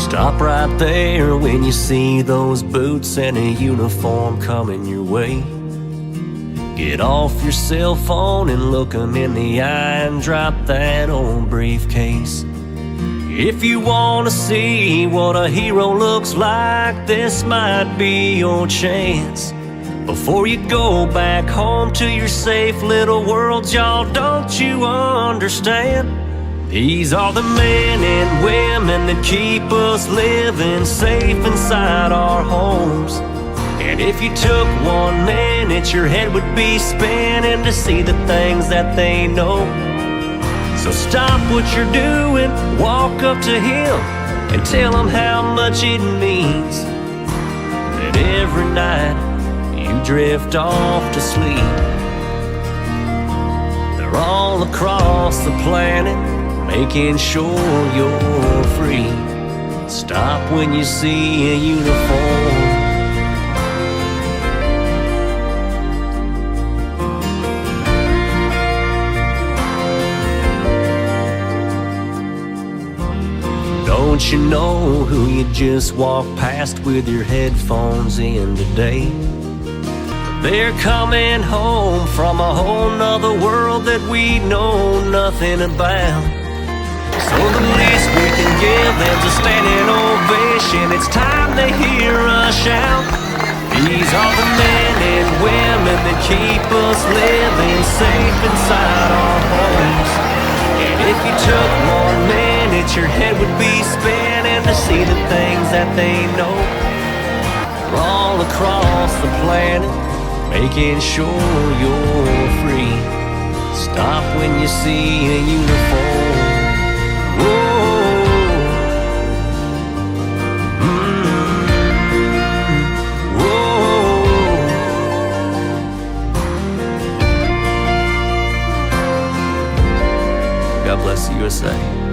Stop right there when you see those boots and a uniform coming your way. Get off your cell phone and look 'em in the eye and drop that old briefcase. If you wanna see what a hero looks like, this might be your chance. Before you go back home to your safe little world, y'all, don't you understand? These are the men and women that keep us living safe inside our homes. And if you took 1 minute, your head would be spinning to see the things that they know. So stop what you're doing, walk up to him, and tell him how much it means that every night you drift off to sleep. They're all across the planet, making sure you're free. Stop when you see a uniform. Don't you know who you just walked past with your headphones in today? They're coming home from a whole nother world that we know nothing about. So the least we can give them's a standing ovation. It's time to hear us shout. These are the men and women that keep us living safe inside our homes. And if you took 1 minute, your head would be spinning to see the things that they know. We're all across the planet, making sure you're free. Stop when you see a uniform. God bless the USA.